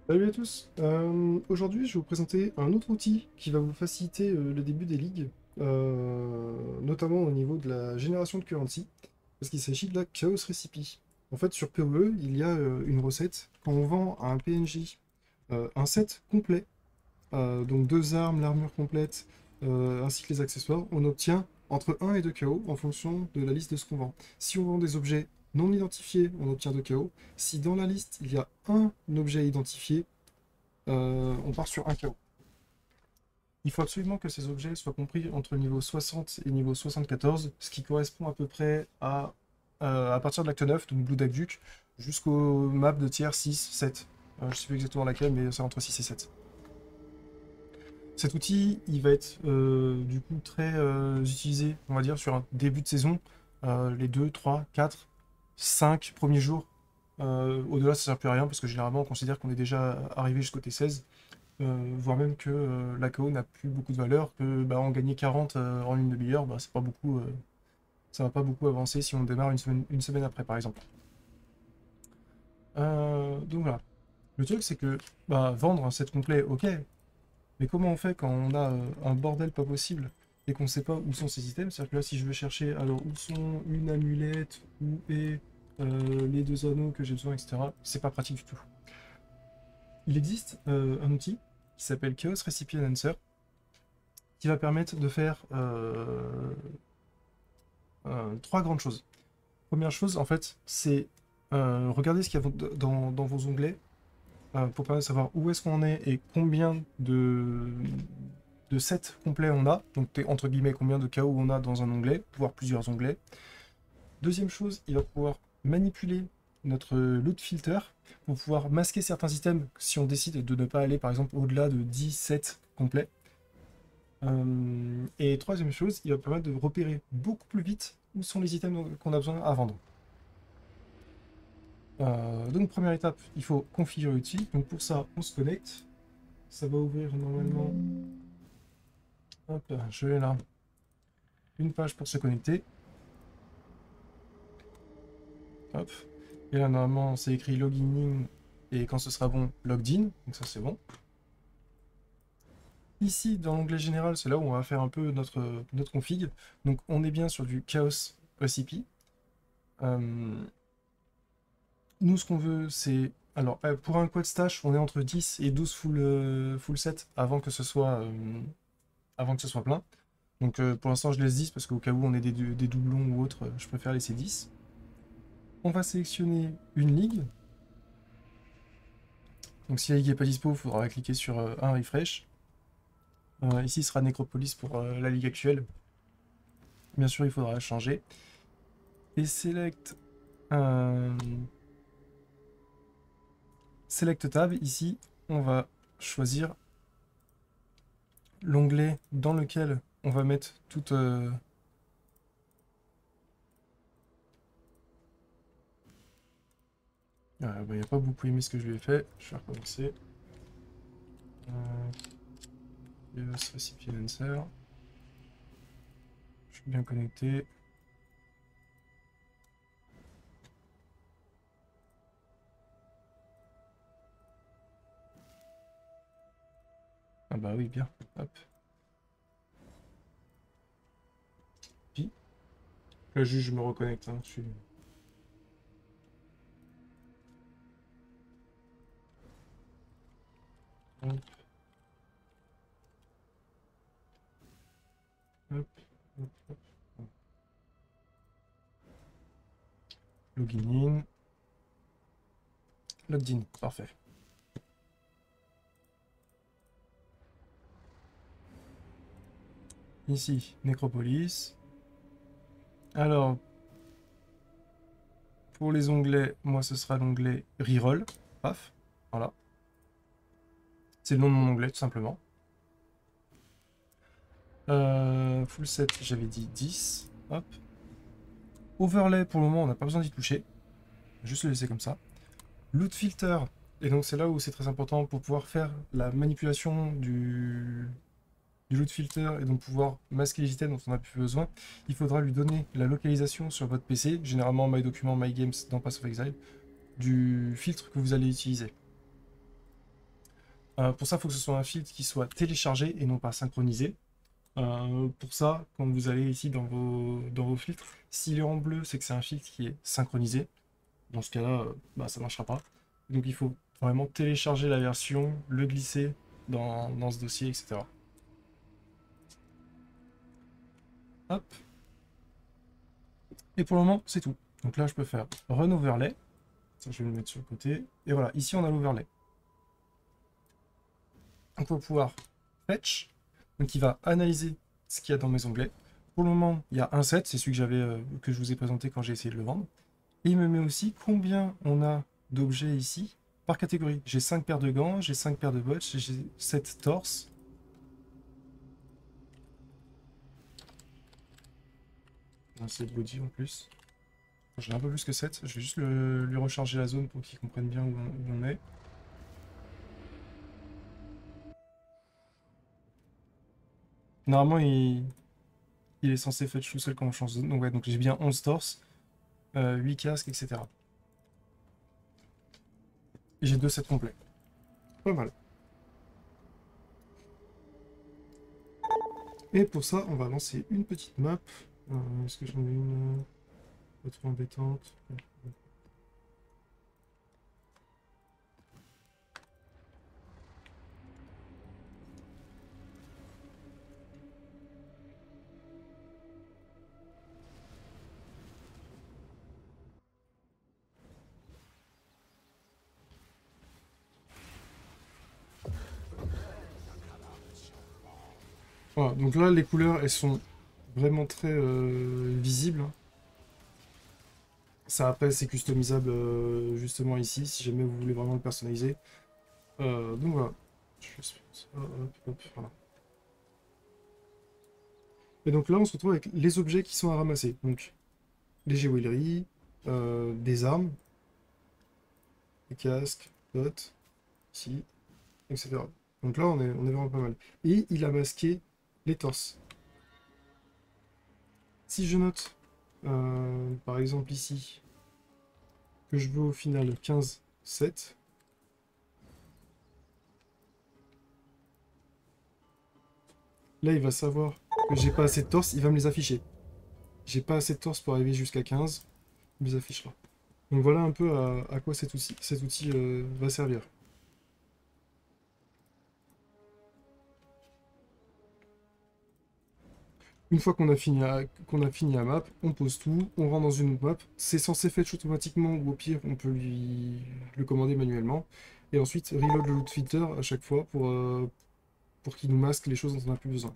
Salut à tous. Aujourd'hui, je vais vous présenter un autre outil qui va vous faciliter le début des ligues, notamment au niveau de la génération de currency, parce qu'il s'agit de la Chaos Recipe. En fait, sur PoE, il y a une recette. Quand on vend à un PNJ un set complet, donc deux armes, l'armure complète, ainsi que les accessoires, on obtient entre 1 et 2 KO en fonction de la liste de ce qu'on vend. Si on vend des objets non identifiés, on obtient 2 KO. Si dans la liste, il y a un objet identifié, on part sur un KO. Il faut absolument que ces objets soient compris entre le niveau 60 et niveau 74, ce qui correspond à peu près à partir de l'acte 9, donc Blue Duck, jusqu'au map de tiers 6, 7. Je ne sais plus exactement laquelle, mais c'est entre 6 et 7. Cet outil, il va être du coup très utilisé, on va dire, sur un début de saison, les 2, 3, 4, 5 premiers jours. Au-delà, ça ne sert plus à rien parce que généralement, on considère qu'on est déjà arrivé jusqu'au T16, voire même que la KO n'a plus beaucoup de valeur, que bah, en gagner 40 en une demi-heure, bah, c'est pas beaucoup, ça va pas beaucoup avancer si on démarre une semaine après, par exemple. Donc voilà. Le truc, c'est que bah, vendre un set complet, ok, mais comment on fait quand on a un bordel pas possible et qu'on ne sait pas où sont ces items? C'est-à-dire que là, si je veux chercher, alors où sont une amulette, où est les deux anneaux que j'ai besoin, etc., c'est pas pratique du tout. Il existe un outil qui s'appelle Chaos Recipe Enhancer qui va permettre de faire trois grandes choses. Première chose, en fait, c'est regarder ce qu'il y a dans vos onglets pour permettre de savoir où est-ce qu'on est et combien de sets complets on a, donc entre guillemets combien de KO on a dans un onglet, voire plusieurs onglets. Deuxième chose, il va pouvoir manipuler notre loot filter pour pouvoir masquer certains items si on décide de ne pas aller par exemple au-delà de 10 sets complets. Et troisième chose, il va permettre de repérer beaucoup plus vite où sont les items qu'on a besoin à vendre. Donc première étape, il faut configurer l'outil. Donc pour ça, on se connecte. Ça va ouvrir normalement. Hop, je vais là. Une page pour se connecter. Hop. Et là, normalement, c'est écrit login in. Et quand ce sera bon, logged in. Donc ça, c'est bon. Ici, dans l'onglet général, c'est là où on va faire un peu notre config. Donc on est bien sur du Chaos Recipe. Nous, ce qu'on veut, c'est... Alors, pour un quad stash, on est entre 10 et 12 full set avant que ce soit plein. Donc pour l'instant, je laisse 10 parce qu'au cas où on ait des doublons ou autre, je préfère laisser 10. On va sélectionner une ligue. Donc si la ligue n'est pas dispo, il faudra cliquer sur un refresh. Ici, ce sera Necropolis pour la ligue actuelle. Bien sûr, il faudra changer. Et select tab, ici, on va choisir l'onglet dans lequel on va mettre toute... il n'y a pas beaucoup aimé ce que je lui ai fait. Je vais recommencer. Yes, Recipient Answer. Je suis bien connecté. Ah bah oui, bien. Hop. Puis, là, juste, je me reconnecte. Hein. Je suis... Hop, hop, hop, hop. Login in. Logged in. Parfait. Ici, Necropolis. Alors, pour les onglets, moi, ce sera l'onglet Reroll. Paf. Voilà. C'est le nom de mon onglet, tout simplement. Full set, j'avais dit 10. Hop. Overlay, pour le moment, on n'a pas besoin d'y toucher. Juste le laisser comme ça. Loot filter. Et donc, c'est là où c'est très important pour pouvoir faire la manipulation du loot filter et donc pouvoir masquer les items dont on n'a plus besoin. Il faudra lui donner la localisation sur votre PC, généralement My Documents, My Games dans Path of Exile, du filtre que vous allez utiliser. Pour ça, il faut que ce soit un filtre qui soit téléchargé et non pas synchronisé. Pour ça, quand vous allez ici dans vos filtres, s'il est en bleu, c'est que c'est un filtre qui est synchronisé. Dans ce cas-là, bah, ça ne marchera pas. Donc il faut vraiment télécharger la version, le glisser dans ce dossier, etc. Hop. Et pour le moment, c'est tout. Donc là, je peux faire Run Overlay. Ça, je vais le mettre sur le côté. Et voilà, ici, on a l'overlay. On va pouvoir Fetch. Donc il va analyser ce qu'il y a dans mes onglets. Pour le moment, il y a un set, c'est celui que que je vous ai présenté quand j'ai essayé de le vendre. Et il me met aussi combien on a d'objets ici par catégorie. J'ai 5 paires de gants, j'ai 5 paires de bottes, j'ai 7 torses. C'est body en plus. J'en ai un peu plus que 7. Je vais juste lui recharger la zone pour qu'il comprenne bien où on est. Normalement, il est censé fetch tout seul quand on change de zone. Donc, ouais, donc j'ai bien 11 torses, 8 casques, etc. Et j'ai 2 sets complets. Pas mal. Et pour ça, on va lancer une petite map. Est-ce que j'en ai une pas trop embêtante? Voilà, donc là, les couleurs, elles sont vraiment très visibles, hein. Ça, après, c'est customisable justement ici, si jamais vous voulez vraiment le personnaliser. Donc voilà. Je fais ça, hop, hop, voilà. Et donc là, on se retrouve avec les objets qui sont à ramasser. Donc, les jewelry, des armes, des casques, bottes, ici, etc. Donc là, on est vraiment pas mal. Et il a masqué les torses. Si je note, par exemple ici, que je veux au final 15, 7, là, il va savoir que j'ai pas assez de torse, il va me les afficher. J'ai pas assez de torse pour arriver jusqu'à 15, il me les affiche là. Donc voilà un peu à quoi cet outil va servir. Une fois qu'on a fini la map, on pose tout, on rentre dans une autre map. C'est censé fetch automatiquement ou au pire, on peut lui le commander manuellement. Et ensuite, reload le loot filter à chaque fois pour qu'il nous masque les choses dont on n'a plus besoin.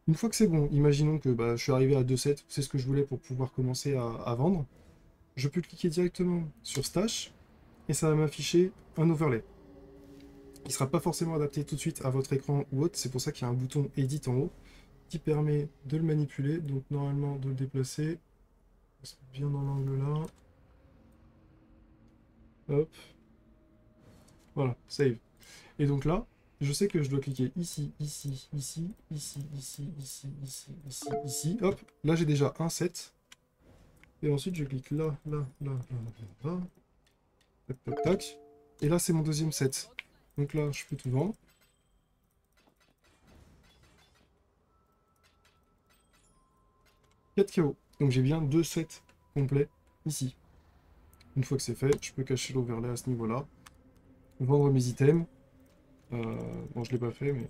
Une fois que c'est bon, imaginons que bah, je suis arrivé à 2 sets, c'est ce que je voulais pour pouvoir commencer à vendre. Je peux cliquer directement sur Stash et ça va m'afficher un overlay. Il ne sera pas forcément adapté tout de suite à votre écran ou autre, c'est pour ça qu'il y a un bouton Edit en haut qui permet de le manipuler, donc normalement de le déplacer. On se met bien dans l'angle là. Hop. Voilà, save. Et donc là, je sais que je dois cliquer ici, ici, ici, ici, ici, ici, ici, ici, ici. Hop, là j'ai déjà un set. Et ensuite je clique là, là, là, là, là, là. Tac, tac, tac. Et là c'est mon deuxième set. Donc là, je peux tout vendre. 4 KO. Donc j'ai bien 2 sets complets ici. Une fois que c'est fait, je peux cacher l'overlay à ce niveau-là. Vendre mes items. Bon, je l'ai pas fait, mais...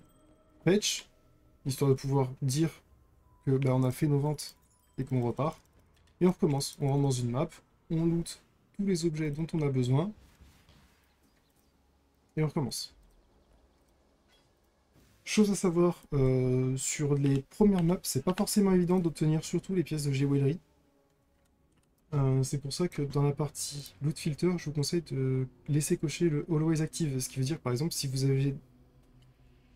Fetch, histoire de pouvoir dire que bah, on a fait nos ventes et qu'on repart. Et on recommence. On rentre dans une map, on loot tous les objets dont on a besoin. Et on recommence. Chose à savoir, sur les premières maps, c'est pas forcément évident d'obtenir surtout les pièces de jewelry. C'est pour ça que dans la partie loot filter, je vous conseille de laisser cocher le always active, ce qui veut dire par exemple si vous avez,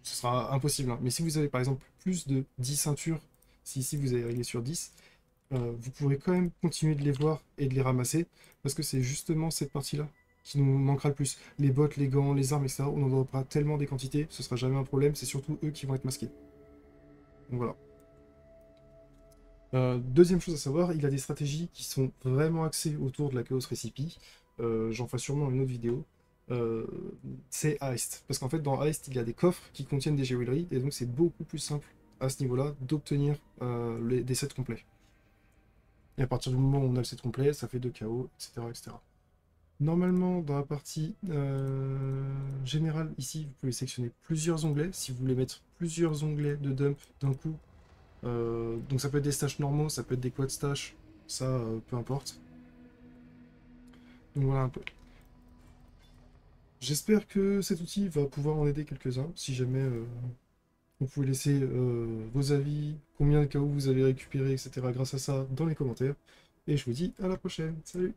ce sera impossible, hein, mais si vous avez par exemple plus de 10 ceintures, si ici vous avez réglé sur 10, vous pourrez quand même continuer de les voir et de les ramasser, parce que c'est justement cette partie-là qui nous manquera le plus. Les bottes, les gants, les armes, etc., on en aura tellement des quantités, ce sera jamais un problème, c'est surtout eux qui vont être masqués. Donc voilà. Deuxième chose à savoir, il a des stratégies qui sont vraiment axées autour de la Chaos Recipe. J'en ferai sûrement une autre vidéo. euh, c'est Heist. Parce qu'en fait, dans Heist, il y a des coffres qui contiennent des jewelry, et donc c'est beaucoup plus simple à ce niveau-là d'obtenir des sets complets. Et à partir du moment où on a le set complet, ça fait 2 KO, etc., etc. Normalement, dans la partie générale, ici, vous pouvez sélectionner plusieurs onglets. Si vous voulez mettre plusieurs onglets de dump d'un coup, donc ça peut être des stash normaux, ça peut être des quad stash, ça, peu importe. Donc voilà un peu. J'espère que cet outil va pouvoir en aider quelques-uns. Si jamais vous pouvez laisser vos avis, combien de KO vous avez récupéré, etc. grâce à ça dans les commentaires. Et je vous dis à la prochaine. Salut!